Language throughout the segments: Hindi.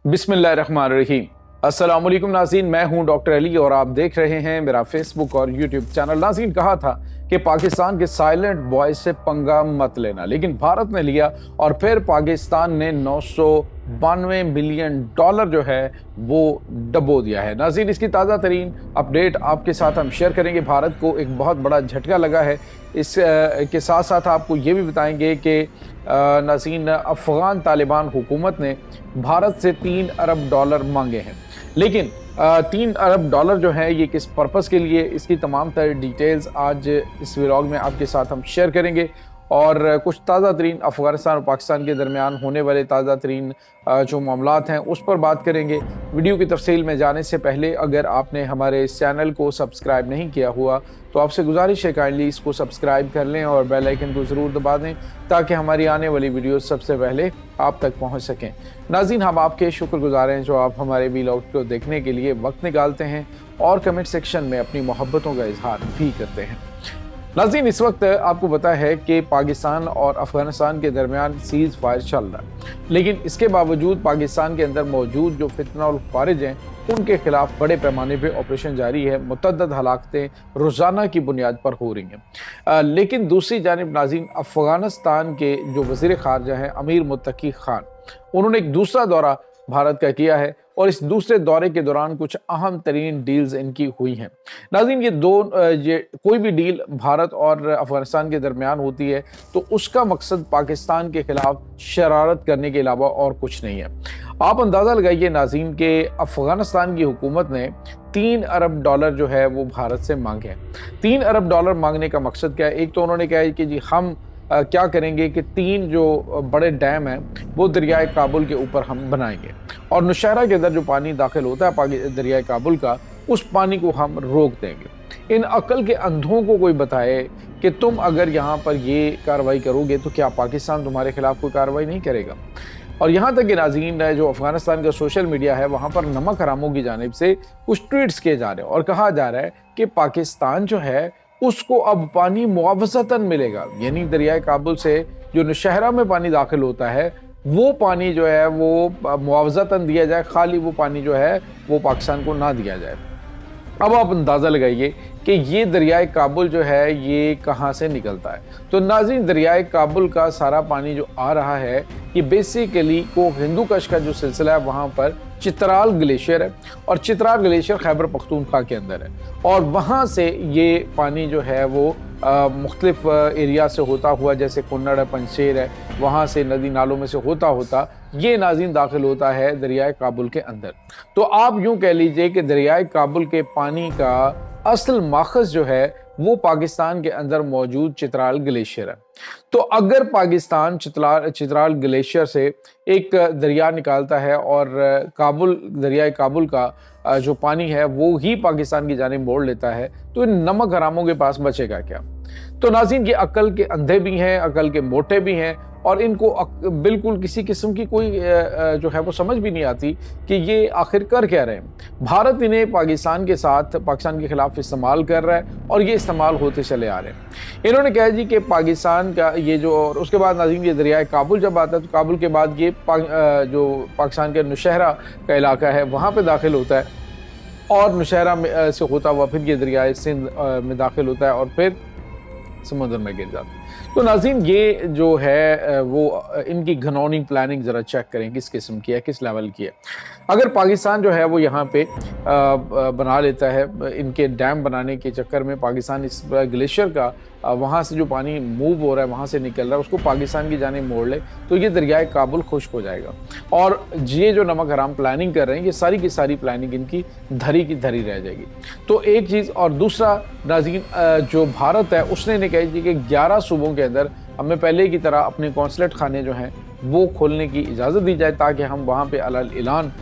बिस्मिल्लाहिर्रहमानिर्रहीम। अस्सलाम वालेकुम नाज़रीन, मैं हूं डॉक्टर अली और आप देख रहे हैं मेरा फेसबुक और यूट्यूब चैनल। नाज़रीन, कहा था कि पाकिस्तान के साइलेंट बॉयज से पंगा मत लेना, लेकिन भारत ने लिया और फिर पाकिस्तान ने 992 मिलियन डॉलर जो है वो डबो दिया है। नाज़रीन, इसकी ताज़ा तरीन अपडेट आपके साथ हम शेयर करेंगे। भारत को एक बहुत बड़ा झटका लगा है। इस के साथ साथ आपको ये भी बताएंगे कि नाज़रीन, अफ़गान तालिबान हुकूमत ने भारत से 3 अरब डॉलर मांगे हैं, लेकिन 3 अरब डॉलर जो है ये किस पर्पज़ के लिए, इसकी तमाम तर डिटेल्स आज इस व्लॉग में आपके साथ हम शेयर करेंगे। और कुछ ताज़ा तरीन अफ़गानिस्तान और पाकिस्तान के दरमियान होने वाले ताज़ा तरीन जो मामलात हैं उस पर बात करेंगे। वीडियो की तफसील में जाने से पहले अगर आपने हमारे इस चैनल को सब्सक्राइब नहीं किया हुआ तो आपसे गुजारिश है काइंडली इसको सब्सक्राइब कर लें और बेल आइकन को ज़रूर दबा दें ताकि हमारी आने वाली वीडियो सबसे पहले आप तक पहुंच सकें। नाज़रीन, हम आपके शुक्रगुजार हैं जो आप हमारे व्लॉग को देखने के लिए वक्त निकालते हैं और कमेंट सेक्शन में अपनी मोहब्बतों का इजहार भी करते हैं। नाज़रीन, इस वक्त आपको पता है कि पाकिस्तान और अफ़गानिस्तान के दरमियान सीज़ फायर चल रहा है, लेकिन इसके बावजूद पाकिस्तान के अंदर मौजूद जो फितना और खारिज हैं उनके खिलाफ बड़े पैमाने पे ऑपरेशन जारी है। मुतअद्दिद हलाकतें रोज़ाना की बुनियाद पर हो रही हैं। लेकिन दूसरी जानिब नाज़रीन, अफ़गानिस्तान के जो वज़ीर ख़ारजा हैं अमीर मुत्तकी ख़ान, उन्होंने एक दूसरा दौरा भारत का किया है और इस दूसरे दौरे के दौरान कुछ अहम तरीन डील्स इनकी हुई हैं। नाज़रीन, ये कोई भी डील भारत और अफ़गानिस्तान के दरमियान होती है तो उसका मकसद पाकिस्तान के खिलाफ शरारत करने के अलावा और कुछ नहीं है। आप अंदाज़ा लगाइए नाज़रीन के अफ़गानिस्तान की हुकूमत ने 3 अरब डॉलर जो है वो भारत से मांगे हैं। 3 अरब डॉलर मांगने का मकसद क्या है? एक तो उन्होंने कहा है कि जी हम क्या करेंगे कि 3 जो बड़े डैम हैं वो दरियाए काबुल के ऊपर हम बनाएंगे और नौशहरा के अंदर जो पानी दाखिल होता है दरियाए काबुल का, उस पानी को हम रोक देंगे। इन अकल के अंधों को कोई बताए कि तुम अगर यहाँ पर ये कार्रवाई करोगे तो क्या पाकिस्तान तुम्हारे खिलाफ कोई कार्रवाई नहीं करेगा? और यहाँ तक कि नाज़रीन, जो अफ़गानिस्तान का सोशल मीडिया है वहाँ पर नमक हरामों की जानिब से कुछ ट्वीट्स किए जा रहे हैं और कहा जा रहा है कि पाकिस्तान जो है उसको अब पानी मुआवज़तन मिलेगा, यानी दरियाए काबुल से जो नौशहरा में पानी दाखिल होता है वो पानी जो है वो मुआवज़तन दिया जाए, खाली वो पानी जो है वो पाकिस्तान को ना दिया जाए। अब आप अंदाज़ा लगाइए कि ये दरियाए काबुल जो है ये कहाँ से निकलता है। तो नाज़रीन, दरियाए काबुल का सारा पानी जो आ रहा है ये बेसिकली को हिंदू कश का जो सिलसिला है वहाँ पर चित्राल ग्लेशियर है और चित्राल ग्लेशियर खैबर पख्तूनख्वा के अंदर है और वहाँ से ये पानी जो है वो मुख्तलिफ एरिया से होता हुआ, जैसे कुन्नड़ है, पंजशेर है, वहाँ से नदी नालों में से होता होता ये नाज़रीन दाखिल होता है दरियाए काबुल के अंदर। तो आप यूँ कह लीजिए कि दरियाए काबुल के पानी का असल माखज़ जो है वो पाकिस्तान के अंदर मौजूद चित्राल ग्लेशियर है। तो अगर पाकिस्तान चित्राल ग्लेशियर से एक दरिया निकालता है और दरियाए काबुल का जो पानी है वो ही पाकिस्तान की जानिब मोड़ लेता है तो इन नमक हरामों के पास बचेगा क्या? तो नाज़रीन, ये अकल के अंधे भी हैं, अकल के मोटे भी हैं और इनको बिल्कुल किसी किस्म की कोई जो है वो समझ भी नहीं आती कि ये आखिर कर क्या रहे हैं। भारत इन्हें पाकिस्तान के साथ पाकिस्तान के खिलाफ इस्तेमाल कर रहा है और ये इस्तेमाल होते चले आ रहे हैं। इन्होंने कहा जी कि पाकिस्तान का ये जो, और उसके बाद नाज़रीन ये दरियाए काबुल जब आता है तो काबुल के बाद ये जो पाकिस्तान के नौशहरा का इलाका है वहाँ पर दाखिल होता है और नौशहरा में से होता हुआ फिर ये दरियाए सिंध में दाखिल होता है और फिर समुद्र में गिर जाता है। तो नाज़रीन, ये जो है वो इनकी घनौनी प्लानिंग ज़रा चेक करें किस किस्म की है, किस लेवल की है। अगर पाकिस्तान जो है वो यहाँ पे बना लेता है, इनके डैम बनाने के चक्कर में पाकिस्तान इस ग्लेशियर का वहाँ से जो पानी मूव हो रहा है, वहाँ से निकल रहा है, उसको पाकिस्तान की जानिब मोड़ ले तो ये दरियाए काबुल खुश्क हो जाएगा और ये जो नमक हराम प्लानिंग कर रहे हैं ये सारी की सारी प्लानिंग इनकी धरी की धरी रह जाएगी। तो एक चीज़, और दूसरा नाज़रीन, जो भारत है उसने कहा कि 11 सूबों के अंदर हमें पहले की तरह अपने कौंसलेट खाने जो हैं वो खोलने की इजाज़त दी जाए ताकि हम वहाँ पे अलल ऐलान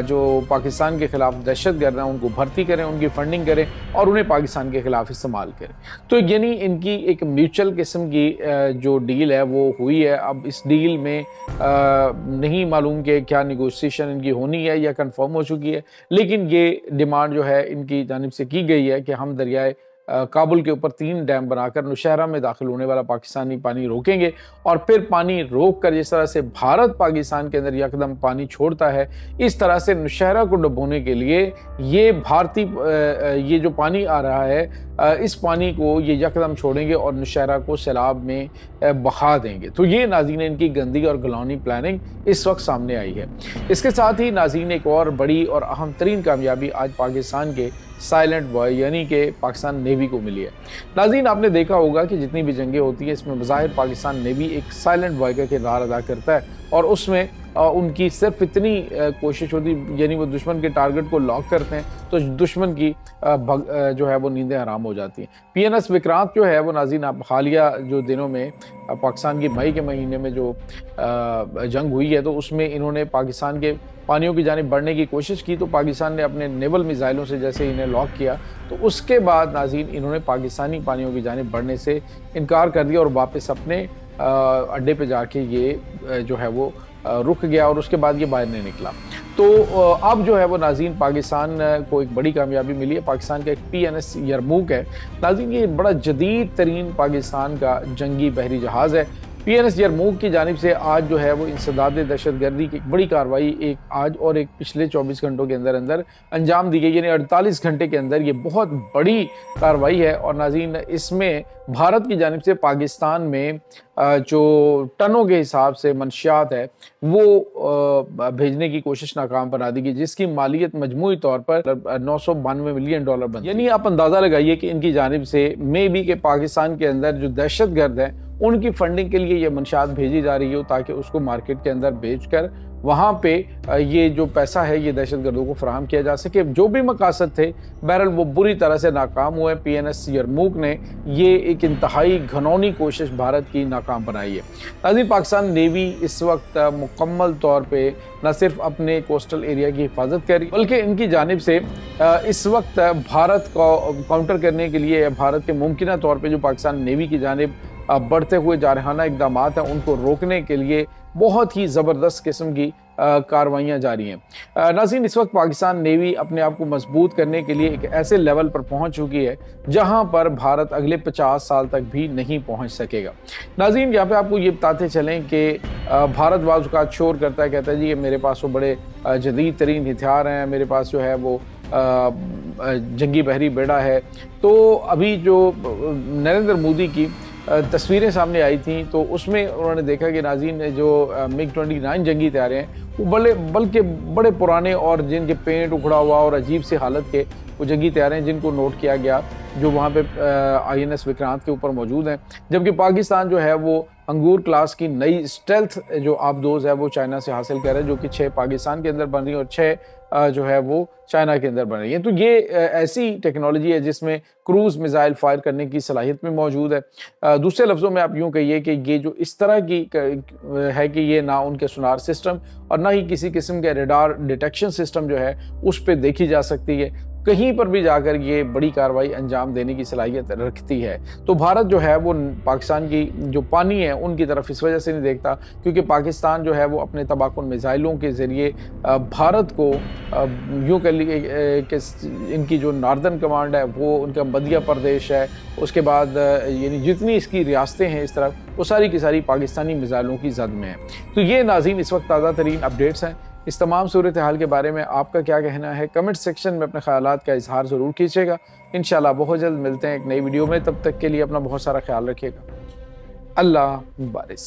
जो पाकिस्तान के ख़िलाफ़ दहशतगर्द हैं उनको भर्ती करें, उनकी फंडिंग करें और उन्हें पाकिस्तान के ख़िलाफ़ इस्तेमाल करें। तो यानी इनकी एक म्यूचुअल किस्म की जो डील है वो हुई है। अब इस डील में नहीं मालूम कि क्या निगोशिएशन इनकी होनी है या कंफर्म हो चुकी है, लेकिन ये डिमांड जो है इनकी जानिब से की गई है कि हम दरियाए काबुल के ऊपर 3 डैम बनाकर नौशहरा में दाखिल होने वाला पाकिस्तानी पानी रोकेंगे और फिर पानी रोक कर जिस तरह से भारत पाकिस्तान के अंदर यकदम पानी छोड़ता है, इस तरह से नौशहरा को डुबोने के लिए ये भारतीय ये जो पानी आ रहा है इस पानी को ये यकदम छोड़ेंगे और नौशहरा को सैलाब में बहा देंगे। तो ये नाज़रीन इनकी गंदी और घिनौनी प्लानिंग इस वक्त सामने आई है। इसके साथ ही नाज़रीन एक और बड़ी और अहम तरीन कामयाबी आज पाकिस्तान के साइलेंट बॉय यानी कि पाकिस्तान नेवी को मिली है। नाज़रीन आपने देखा होगा कि जितनी भी जंगें होती हैं इसमें बज़ाहिर पाकिस्तान नेवी एक साइलेंट बॉय का किरदार अदा करता है और उसमें उनकी सिर्फ इतनी कोशिश होती यानी वो दुश्मन के टारगेट को लॉक करते हैं तो दुश्मन की जो है वो नींदें हराम हो जाती हैं। PNS विक्रांत जो है वो नाज़रीन आप हालिया जो दिनों में पाकिस्तान की मई के महीने में जो जंग हुई है तो उसमें इन्होंने पाकिस्तान के पानियों की जानिब बढ़ने की कोशिश की, तो पाकिस्तान ने अपने नेवल मिसाइलों से जैसे इन्हें लॉक किया तो उसके बाद नाज़रीन इन्होंने पाकिस्तानी पानियों की जानिब बढ़ने से इनकार कर दिया और वापस अपने अड्डे पे जाके ये जो है वो रुक गया और उसके बाद ये बाहर नहीं निकला। तो अब जो है वो नाज़रीन पाकिस्तान को एक बड़ी कामयाबी मिली है। पाकिस्तान का एक PNS यरमूक है नाज़रीन, ये बड़ा जदीद तरीन पाकिस्तान का जंगी बहरी जहाज़ है। PNS यरमूक की जानिब से आज जो है वो इंसदाद दहशतगर्दी की बड़ी कार्रवाई एक आज और एक पिछले 24 घंटों के अंदर अंदर अंजाम दी गई, यानी 48 घंटे के अंदर ये बहुत बड़ी कार्रवाई है। और नाज़रीन इसमें भारत की जानिब से पाकिस्तान में जो टनों के हिसाब से मंशियात है वो भेजने की कोशिश नाकाम बना दी गई, जिसकी मालियत मजमूई तौर पर 992 मिलियन डॉलर बनती है। यानी आप अंदाज़ा लगाइए कि इनकी जानिब से मे बी के पाकिस्तान के अंदर जो दहशतगर्द हैं उनकी फंडिंग के लिए ये मंशात भेजी जा रही हो ताकि उसको मार्केट के अंदर बेचकर वहाँ पे ये जो पैसा है ये दहशतगर्दों को फराहम किया जा सके। जो भी मकासद थे बहरहाल वो बुरी तरह से नाकाम हुए। PNS यरमूक ने ये एक इंतहाई घनौनी कोशिश भारत की नाकाम बनाई है। नाज़रीन पाकिस्तान नेवी इस वक्त मुकम्मल तौर पे न सिर्फ अपने कोस्टल एरिया की हिफाजत कर रही बल्कि इनकी जानिब से इस वक्त भारत को काउंटर करने के लिए भारत के मुमकिन तौर पर जो पाकिस्तान नेवी की जानिब बढ़ते हुए जारहाना इक़दाम हैं उनको रोकने के लिए बहुत ही ज़बरदस्त किस्म की कार्रवाइयाँ जारी हैं। नाज़रीन इस वक्त पाकिस्तान नेवी अपने आप को मजबूत करने के लिए एक ऐसे लेवल पर पहुँच चुकी है जहाँ पर भारत अगले 50 साल तक भी नहीं पहुँच सकेगा। नाज़रीन यहाँ पे आपको ये बताते चलें कि भारत बाज़ औक़ात शोर करता है, कहता है जी कि मेरे पास वो बड़े जदीद तरीन हथियार हैं, मेरे पास जो है वो जंगी बहरी बेड़ा है। तो अभी जो नरेंद्र मोदी की तस्वीरें सामने आई थी तो उसमें उन्होंने देखा कि नाज़रीन जो MiG-29 जंगी तैयारे हैं वो बल्कि बड़े पुराने और जिनके पेंट उखड़ा हुआ और अजीब सी हालत के वो जंगी तैयारे हैं जिनको नोट किया गया जो वहाँ पे INS विक्रांत के ऊपर मौजूद हैं। जबकि पाकिस्तान जो है वो अंगूर क्लास की नई स्टेल्थ जो आबदोज़ है वो चाइना से हासिल कर रहा है, जो कि 6 पाकिस्तान के अंदर बन रही है और 6 जो है वो चाइना के अंदर बन रही है। तो ये ऐसी टेक्नोलॉजी है जिसमें क्रूज़ मिसाइल फायर करने की सलाहियत में मौजूद है। दूसरे लफ्ज़ों में आप यूँ कहिए कि ये जो इस तरह की है कि ये ना उनके सुनार सिस्टम और ना ही किसी किस्म के रेडार डिटेक्शन सिस्टम जो है उस पर देखी जा सकती है, कहीं पर भी जाकर ये बड़ी कार्रवाई अंजाम देने की सलाहियत रखती है। तो भारत जो है वो पाकिस्तान की जो पानी है उनकी तरफ इस वजह से नहीं देखता क्योंकि पाकिस्तान जो है वो अपने तबाहकुन मिसाइलों के ज़रिए भारत को यूँ कह लीजिए कि इनकी जो नार्दर्न कमांड है वो उनका मध्य प्रदेश है, उसके बाद यानी जितनी इसकी रियासतें हैं इस तरफ वो सारी की सारी पाकिस्तानी मिसाइलों की जद में है। तो ये नाज़रीन इस वक्त ताज़ा तरीन अपडेट्स हैं। इस तमाम सूरत हाल के बारे में आपका क्या कहना है कमेंट सेक्शन में अपने ख्यालात का इजहार ज़रूर कीजिएगा। इंशाल्लाह बहुत जल्द मिलते हैं एक नई वीडियो में, तब तक के लिए अपना बहुत सारा ख्याल रखिएगा। अल्लाह बारिस।